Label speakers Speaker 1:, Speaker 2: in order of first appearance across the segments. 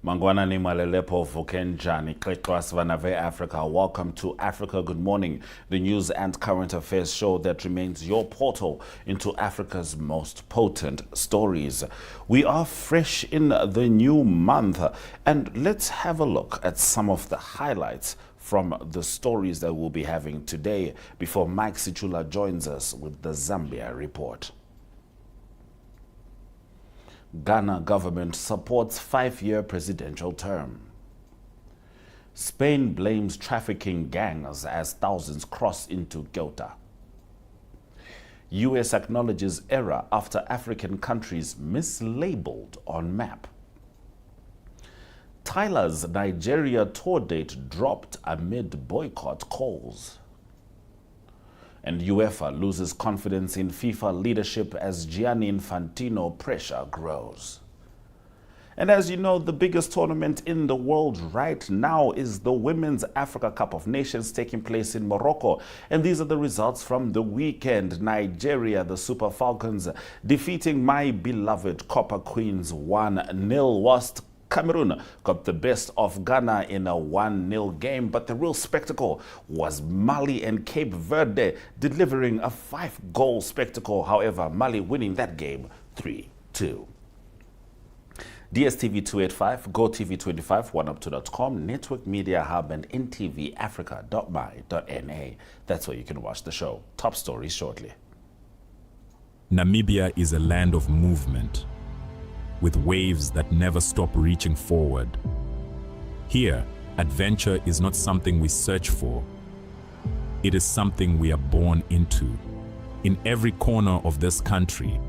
Speaker 1: Mangwana ni malelepo vukenjani kritwas vanave Africa. Welcome to Africa Good Morning, the news and current affairs show that remains your portal into Africa's most potent stories. We are fresh in the new month, and let's have a look at some of the highlights from the stories that we'll be having today before Mike Sichula joins us with the Zambia report. Ghana government supports 5-year presidential term. Spain blames trafficking gangs as thousands cross into Ceuta. US acknowledges error after African countries mislabeled on map. Tyla's Nigeria tour date dropped amid boycott calls. And UEFA loses confidence in FIFA leadership as Gianni Infantino pressure grows. And as you know, the biggest tournament in the world right now is the Women's Africa Cup of Nations taking place in Morocco. And these are the results from the weekend. Nigeria, the Super Falcons, defeating my beloved Copper Queens 1-0, whilst Cameroon got the best of Ghana in a 1-0 game, but the real spectacle was Mali and Cape Verde delivering a 5-goal spectacle. However, Mali winning that game 3-2. DStv 285, GOtv 25, oneup2.com, Network Media Hub, and NTV Afrika.my.na. That's where you can watch the show. Top stories shortly.
Speaker 2: Namibia is a land of movement, with waves that never stop reaching forward. Here, adventure is not something we search for. It is something we are born into. In every corner of this country,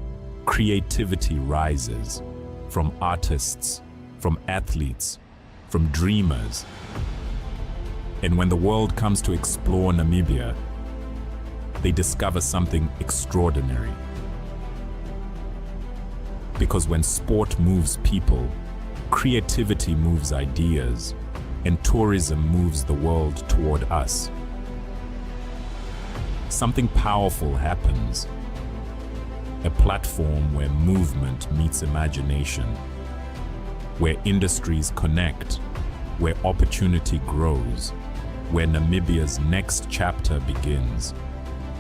Speaker 2: creativity rises, from artists, from athletes, from dreamers. And when the world comes to explore Namibia, they discover something extraordinary. Because when sport moves people, creativity moves ideas, and tourism moves the world toward us. Something powerful happens. A platform where movement meets imagination, where industries connect, where opportunity grows, where Namibia's next chapter begins.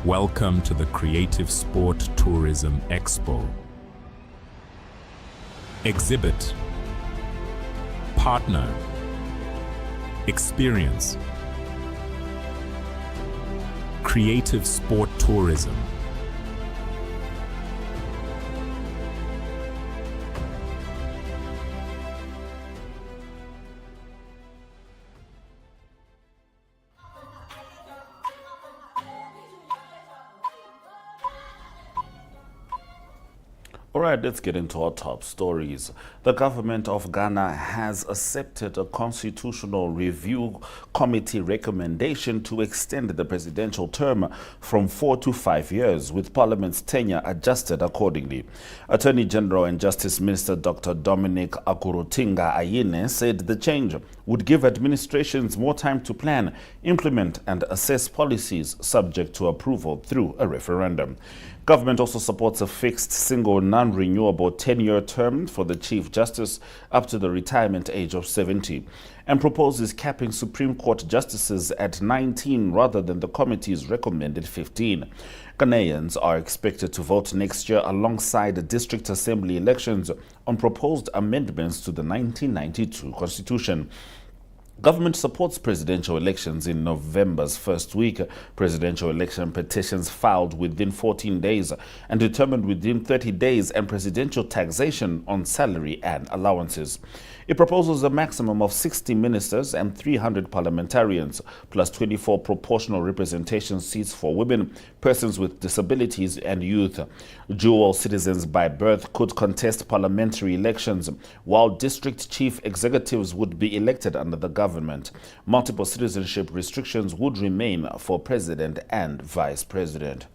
Speaker 2: Welcome to the Creative Sport Tourism Expo. Exhibit, partner, experience. Creative sport tourism.
Speaker 1: All right, let's get into our top stories. The government of Ghana has accepted a constitutional review committee recommendation to extend the presidential term from 4 to 5 years, with Parliament's tenure adjusted accordingly. Attorney General and Justice Minister Dr. Dominic Akurutinga Ayine said the change would give administrations more time to plan, implement and assess policies subject to approval through a referendum. Government also supports a fixed single non-renewable 10-year term for the Chief Justice up to the retirement age of 70 and proposes capping Supreme Court justices at 19 rather than the committee's recommended 15. Ghanaians are expected to vote next year alongside the District Assembly elections on proposed amendments to the 1992 Constitution. Government supports presidential elections in November's first week. Presidential election petitions filed within 14 days and determined within 30 days, and presidential taxation on salary and allowances. It proposes a maximum of 60 ministers and 300 parliamentarians, plus 24 proportional representation seats for women, persons with disabilities and youth. Dual citizens by birth could contest parliamentary elections, while district chief executives would be elected under the government. Multiple citizenship restrictions would remain for president and vice president.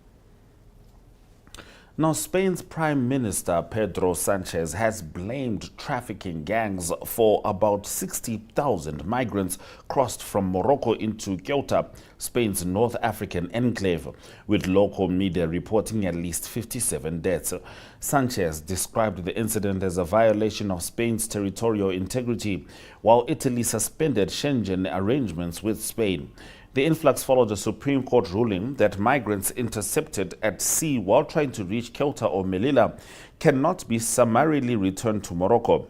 Speaker 1: Now, Spain's Prime Minister Pedro Sanchez has blamed trafficking gangs for about 60,000 migrants crossed from Morocco into Ceuta, Spain's North African enclave, with local media reporting at least 57 deaths. Sanchez described the incident as a violation of Spain's territorial integrity, while Italy suspended Schengen arrangements with Spain. The influx followed a Supreme Court ruling that migrants intercepted at sea while trying to reach Ceuta or Melilla cannot be summarily returned to Morocco.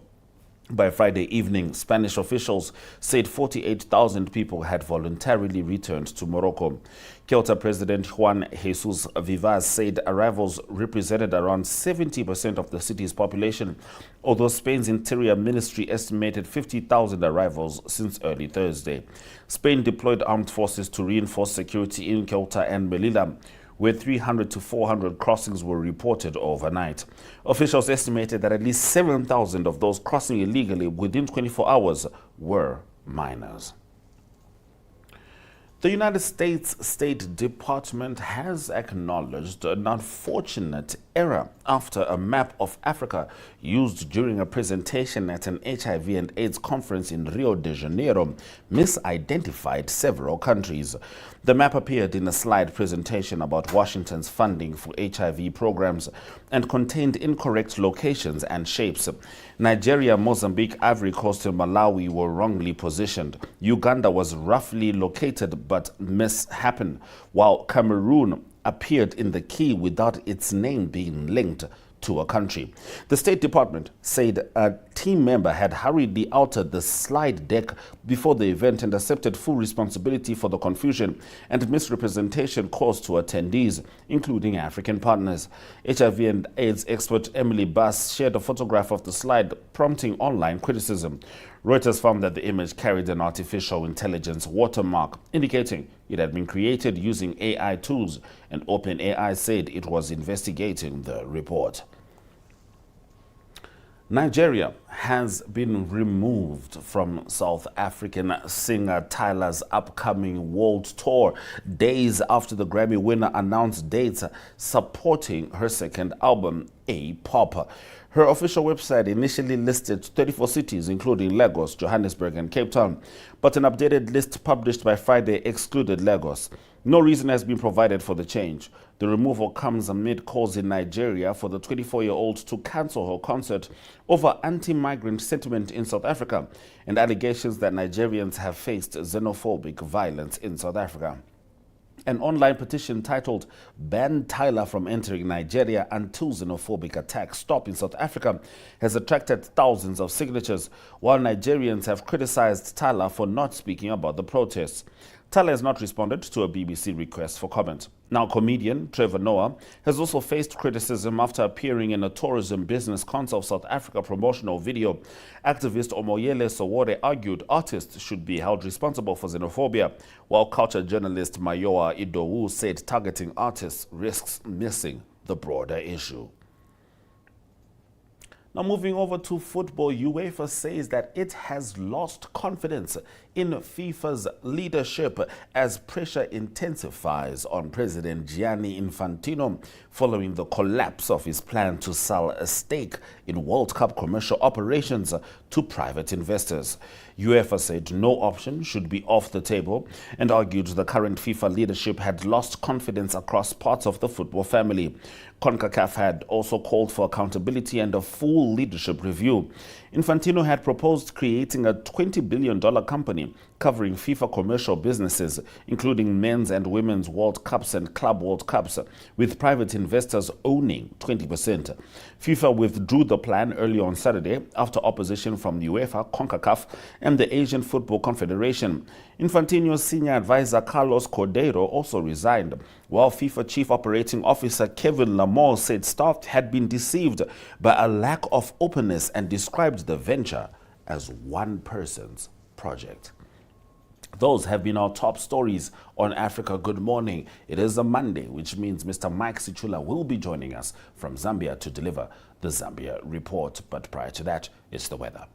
Speaker 1: By Friday evening, Spanish officials said 48,000 people had voluntarily returned to Morocco. Ceuta President Juan Jesus Vivas said arrivals represented around 70% of the city's population, although Spain's Interior Ministry estimated 50,000 arrivals since early Thursday. Spain deployed armed forces to reinforce security in Ceuta and Melilla, where 300 to 400 crossings were reported overnight. Officials estimated that at least 7,000 of those crossing illegally within 24 hours were minors. The United States State Department has acknowledged an unfortunate error after a map of Africa used during a presentation at an HIV and AIDS conference in Rio de Janeiro misidentified several countries. The map appeared in a slide presentation about Washington's funding for HIV programs and contained incorrect locations and shapes. Nigeria, Mozambique, Ivory Coast, and Malawi were wrongly positioned. Uganda was roughly located but mishappened, while Cameroon appeared in the key without its name being linked to a country. The State Department said a team member had hurriedly altered the slide deck before the event and accepted full responsibility for the confusion and misrepresentation caused to attendees, including African partners. HIV and AIDS expert Emily Bass shared a photograph of the slide, prompting online criticism. Reuters found that the image carried an artificial intelligence watermark, indicating it had been created using AI tools, and OpenAI said it was investigating the report. Nigeria has been removed from South African singer Tyla's upcoming world tour days after the Grammy winner announced dates supporting her second album, A-Pop. Her official website initially listed 34 cities, including Lagos, Johannesburg, and Cape Town, but an updated list published by Friday excluded Lagos. No reason has been provided for the change. The removal comes amid calls in Nigeria for the 24-year-old to cancel her concert over anti-migrant sentiment in South Africa and allegations that Nigerians have faced xenophobic violence in South Africa. An online petition titled "Ban Tyla from Entering Nigeria Until Xenophobic Attacks Stop in South Africa" has attracted thousands of signatures, while Nigerians have criticized Tyla for not speaking about the protests. Tyla has not responded to a BBC request for comment. Now, comedian Trevor Noah has also faced criticism after appearing in a Tourism Business Council of South Africa promotional video. Activist Omoyele Sowore argued artists should be held responsible for xenophobia, while culture journalist Mayowa Idowu said targeting artists risks missing the broader issue. Now, moving over to football, UEFA says that it has lost confidence in FIFA's leadership as pressure intensifies on President Gianni Infantino following the collapse of his plan to sell a stake in World Cup commercial operations to private investors. UEFA said no option should be off the table and argued the current FIFA leadership had lost confidence across parts of the football family. CONCACAF had also called for accountability and a full leadership review. Infantino had proposed creating a $20 billion company covering FIFA commercial businesses, including men's and women's World Cups and Club World Cups, with private investors owning 20%. FIFA withdrew the plan early on Saturday after opposition from UEFA, CONCACAF, and the Asian Football Confederation. Infantino's senior advisor Carlos Cordeiro also resigned, while FIFA Chief Operating Officer Kevin Lamore said staff had been deceived by a lack of openness and described the venture as one person's project. Those have been our top stories on Africa Good Morning. It is a Monday, which means Mr. Mike Sichula will be joining us from Zambia to deliver the Zambia report. But prior to that, it's the weather.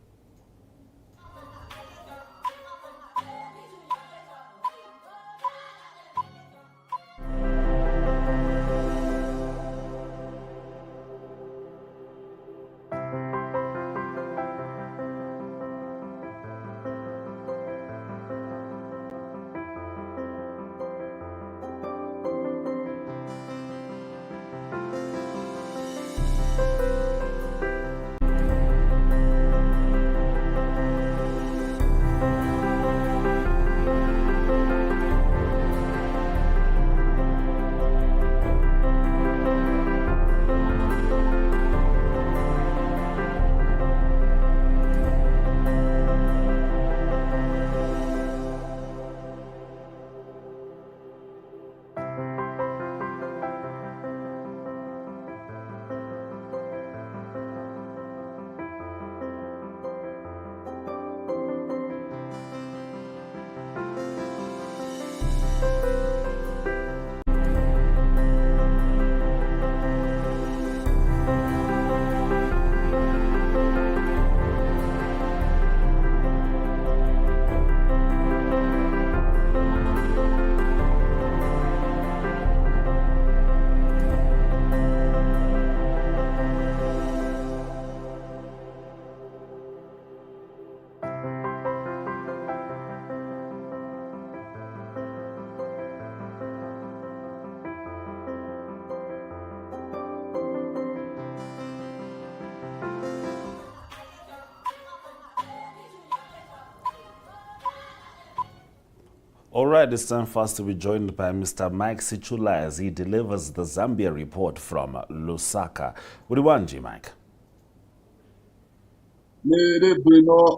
Speaker 1: All right, it's time for us to be joined by Mr. Mike Sichula as he delivers the Zambia report from Lusaka. Uriwanji, Mike.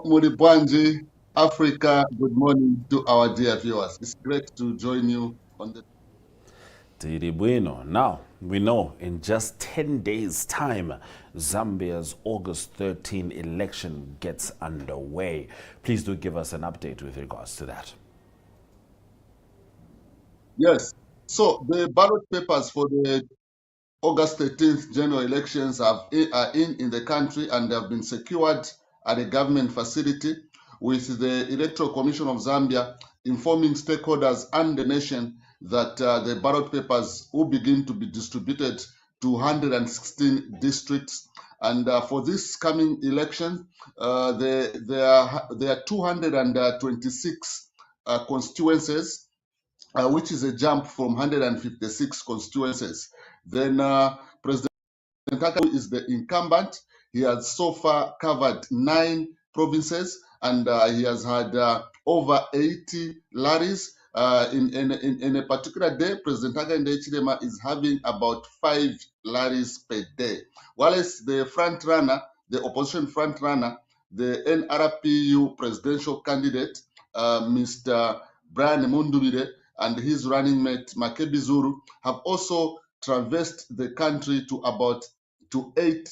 Speaker 3: Muribwanji, Africa, good morning to our dear viewers. It's great to join you on the...
Speaker 1: Tiri bueno. Now, we know in just 10 days' time, Zambia's August 13 election gets underway. Please do give us an update with regards to that.
Speaker 3: Yes. So the ballot papers for the August 13th general elections are in the country and have been secured at a government facility, with the Electoral Commission of Zambia informing stakeholders and the nation that the ballot papers will begin to be distributed to 116 districts. And for this coming election, there are 226 constituencies, which is a jump from 156 constituencies. Then President Taka is the incumbent. He has so far covered 9 provinces, and he has had over 80 rallies. In a particular day, President Taka Ndayishimiye is having about 5 rallies per day. Whereas the front runner, the opposition front runner, the NRPU presidential candidate, Mr. Brian Mundubire, and his running mate Makebi Zuru have also traversed the country to about to 8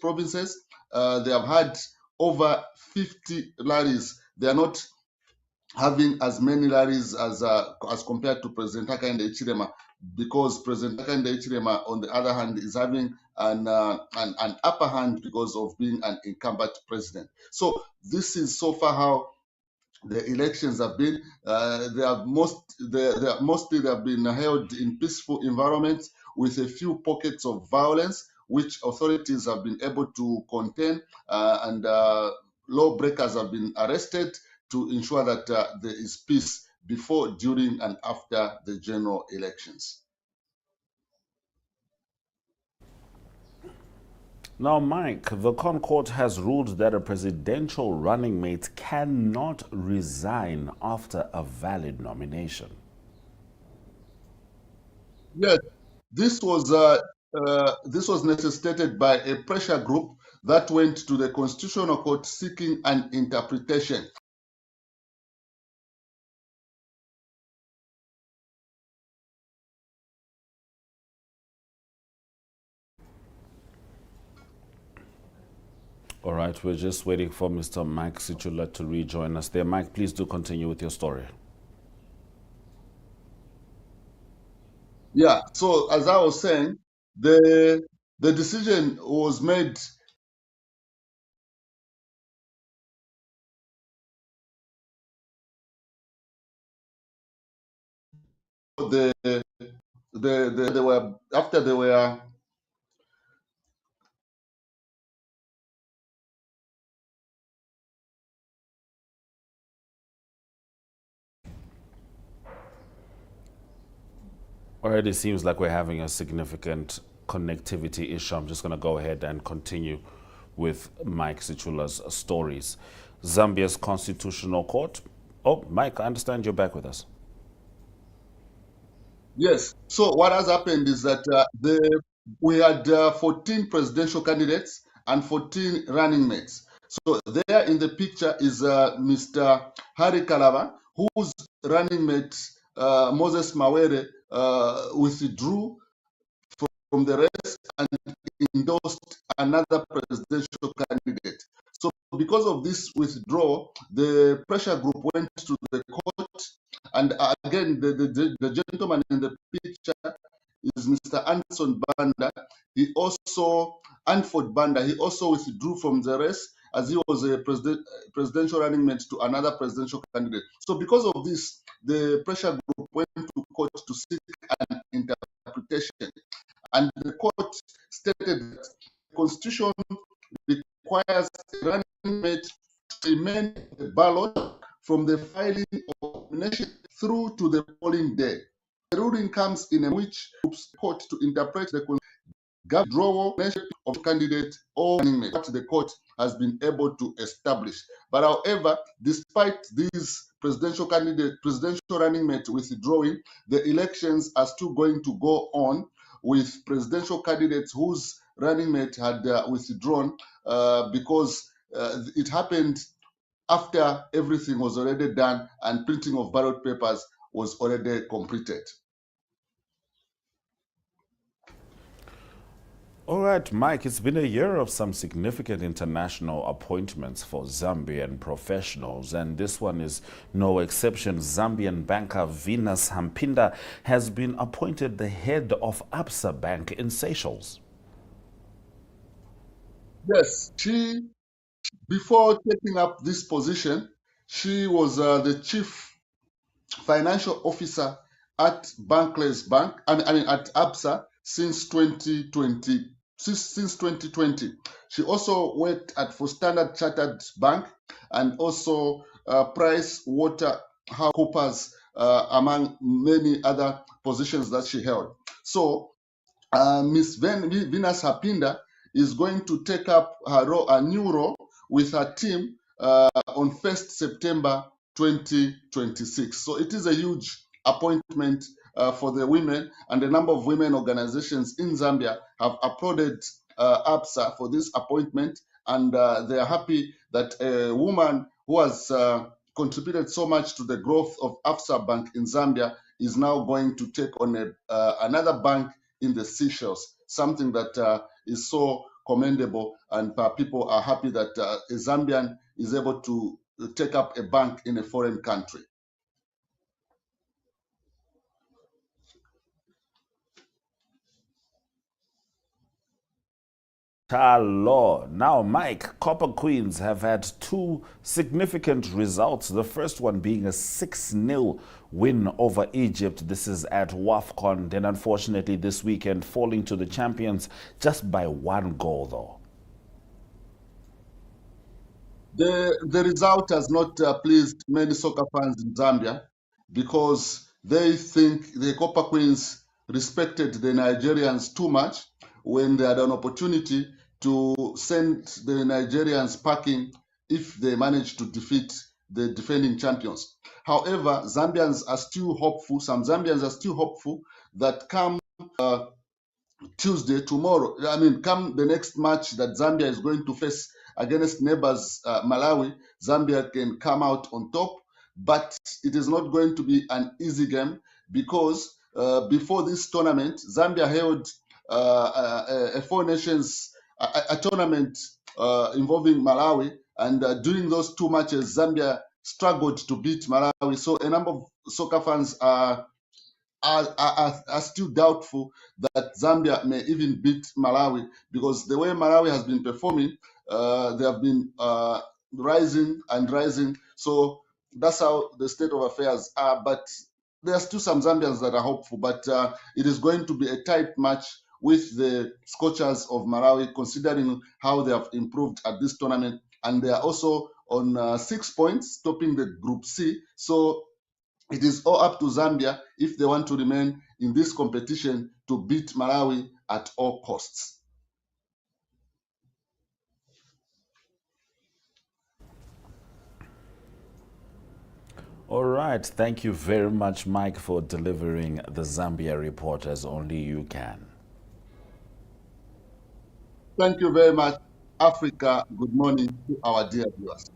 Speaker 3: provinces. They have had over 50 rallies. They are not having as many rallies as compared to President Hakainde Hichilema, because President Hakainde Hichilema, on the other hand, is having an upper hand because of being an incumbent president. So this is so far how the elections have been. They have mostly been held in peaceful environments with a few pockets of violence, which authorities have been able to contain, and lawbreakers have been arrested to ensure that there is peace before, during, and after the general elections.
Speaker 1: Now, Mike, the Concord has ruled that a presidential running mate cannot resign after a valid nomination.
Speaker 3: Yes, this was necessitated by a pressure group that went to the Constitutional Court seeking an interpretation.
Speaker 1: All right, we're just waiting for Mr. Mike Sichula to rejoin us there. Mike, please do continue with your story.
Speaker 3: Yeah, so as I was saying, the decision was made they were after they were
Speaker 1: Already seems like we're having a significant connectivity issue. I'm just going to go ahead and continue with Mike Sichula's stories. Zambia's Constitutional Court. Oh, Mike, I understand you're back with us.
Speaker 3: Yes. So what has happened is that we had 14 presidential candidates and 14 running mates. So there in the picture is Mr. Hari Kalaba, whose running mate Moses Mawere withdrew from the rest and endorsed another presidential candidate. So because of this withdrawal, the pressure group went to the court, and again, the gentleman in the picture is Mr. Anderson Banda. He also, Anford Banda, he also withdrew from the race as he was a presidential running mate to another presidential candidate. So because of this, the pressure group went to court to seek an interpretation. And the court stated that the Constitution requires a running mate to remain the ballot from the filing of nomination through to the polling day. The ruling comes in which the court to interpret the Constitution withdrawal of candidate or running mate, what the court has been able to establish. But however, despite these presidential running mate withdrawing, the elections are still going to go on with presidential candidates whose running mate had withdrawn because it happened after everything was already done and printing of ballot papers was already completed.
Speaker 1: All right, Mike, it's been a year of some significant international appointments for Zambian professionals, and this one is no exception. Zambian banker Venus Hampinda has been appointed the head of Absa Bank in Seychelles.
Speaker 3: Yes, before taking up this position, she was the chief financial officer at Barclays Bank, at Absa since 2020. Since 2020, she also worked for Standard Chartered Bank and also PricewaterhouseCoopers, among many other positions that she held. So, Miss Venus Hampinda is going to take up a new role with her team on 1st September 2026. So it is a huge appointment for the women, and a number of women organizations in Zambia have applauded Absa for this appointment, and they are happy that a woman who has contributed so much to the growth of Absa Bank in Zambia is now going to take on another bank in the Seychelles, something that is so commendable, and people are happy that a Zambian is able to take up a bank in a foreign country.
Speaker 1: Tyla. Now, Mike, Copper Queens have had two significant results. The first one being a 6-0 win over Egypt. This is at WAFCON. Then, unfortunately, this weekend falling to the champions just by 1 goal, though.
Speaker 3: The result has not pleased many soccer fans in Zambia because they think the Copper Queens respected the Nigerians too much when they had an opportunity to send the Nigerians packing if they managed to defeat the defending champions. However, Zambians are still hopeful. Some Zambians are still hopeful that come Tuesday, tomorrow, come the next match that Zambia is going to face against neighbors Malawi, Zambia can come out on top. But it is not going to be an easy game because before this tournament, Zambia held a Four Nations a tournament involving Malawi, and during those 2 matches, Zambia struggled to beat Malawi. So a number of soccer fans are still doubtful that Zambia may even beat Malawi, because the way Malawi has been performing, they have been rising and rising. So that's how the state of affairs are. But there are still some Zambians that are hopeful, but it is going to be a tight match with the Scorchers of Malawi, considering how they have improved at this tournament. And they are also on 6 points, topping the Group C. So it is all up to Zambia if they want to remain in this competition to beat Malawi at all costs.
Speaker 1: All right. Thank you very much, Mike, for delivering the Zambia report as only you can.
Speaker 3: Thank you very much, Africa. Good morning to our dear viewers.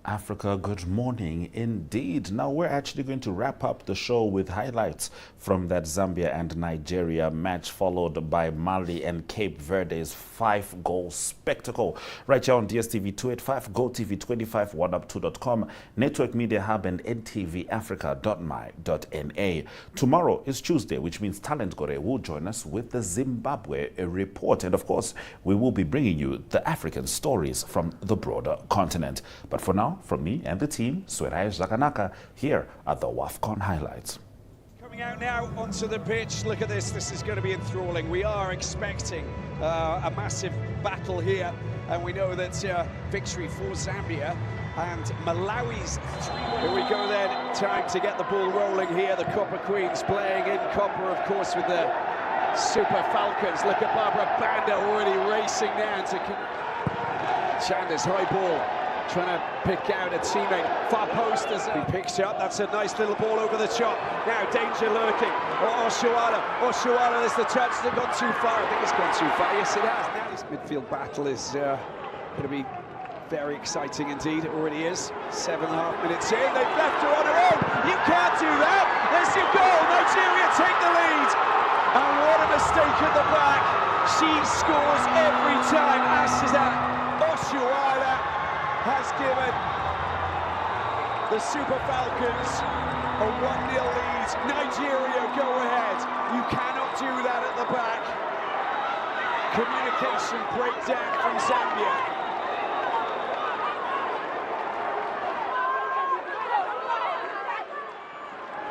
Speaker 1: Africa, good morning indeed. Now we're actually going to wrap up the show with highlights from that Zambia and Nigeria match, followed by Mali and Cape Verde's 5-goal spectacle. Right here on DStv 285, GOtv 25, oneup2.com, Network Media Hub, and NTV Afrika.my.na. Tomorrow is Tuesday, which means Talent Gore will join us with the Zimbabwe report. And of course, we will be bringing you the African stories from the broader continent. But for now, from me and the team, Swerai Zakanaka, here are the WAFCON highlights.
Speaker 4: Coming out now onto the pitch, look at this, this is going to be enthralling. We are expecting a massive battle here, and we know that victory for Zambia and Malawi's 3-1. Here we go then, time to get the ball rolling here. The Copper Queens playing in copper, of course, with the Super Falcons, look at Barbara Banda already racing now to Chandler's high ball, trying to pick out a teammate. Far post as he picks up, that's a nice little ball over the top. Now danger lurking, Oshuala, there's the touch, has it gone too far? I think it's gone too far, yes it has. Now this midfield battle is going to be very exciting indeed, it already is. 7.5 minutes in, they've left her on her own. You can't do that, there's your goal, Nigeria take the lead. And what a mistake at the back. She scores every time. Oshuala has given the Super Falcons a 1-0 lead. Nigeria go ahead. You cannot do that at the back. Communication breakdown from Zambia.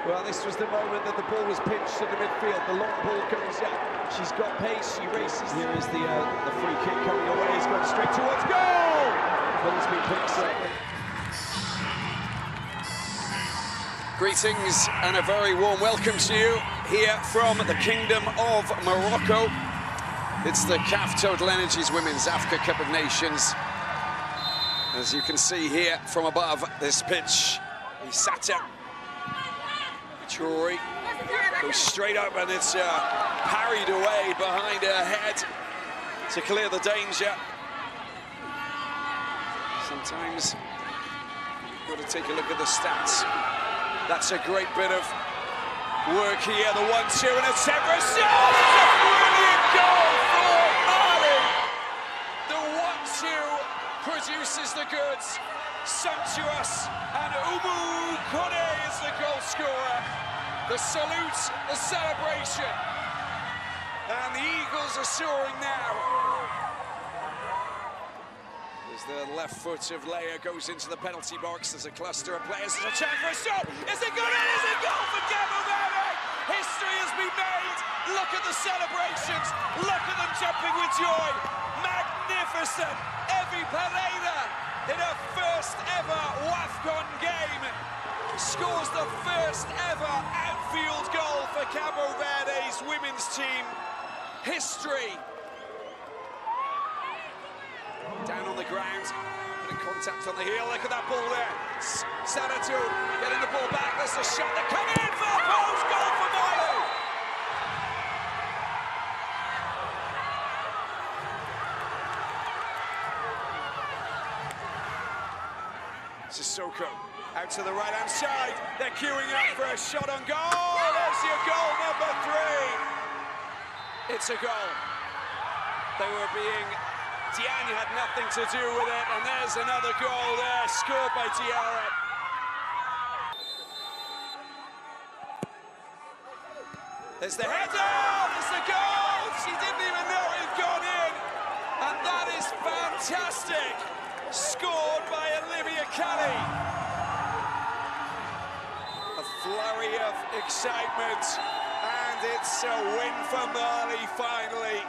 Speaker 4: Well, this was the moment that the ball was pinched in the midfield. The long ball goes up. She's got pace. She races. Here is the free kick coming away. It's gone straight towards goal. Ball's been picked up.
Speaker 5: Greetings and a very warm welcome to you here from the Kingdom of Morocco. It's the CAF Total Energies Women's Africa Cup of Nations. As you can see here from above this pitch, Isata Jory goes straight up and it's parried away behind her head to clear the danger. Sometimes you've got to take a look at the stats. That's a great bit of work here. The 1-2 and a separate shot. It's a brilliant goal for Mali. The 1-2 produces the goods. Sumptuous, and Umu Kone is the goal scorer. The salute, the celebration, and the Eagles are soaring now. As the left foot of Leia goes into the penalty box, there's a cluster of players, there's a chance for a shot. Is it good? It is a goal for Cabo Verde. History has been made. Look at the celebrations. Look at them jumping with joy. Magnificent. Evie Pereira, in her first ever WAFCON game, scores the first ever outfield goal for Cabo Verde's women's team. History. Down on the ground, bit of contact on the heel, look at that ball there. Saratu getting the ball back, there's a shot, they're coming in for a post goal for Milo. Sissoko out to the right-hand side. They're queuing up for a shot on goal. There's your goal number 3. It's a goal. They were being... Diane had nothing to do with it, and there's another goal there, scored by Diarra. There's the header, there's the goal. She didn't even know it had gone in, and that is fantastic. Scored by Olivia Kelly. A flurry of excitement, and it's a win for Mali finally.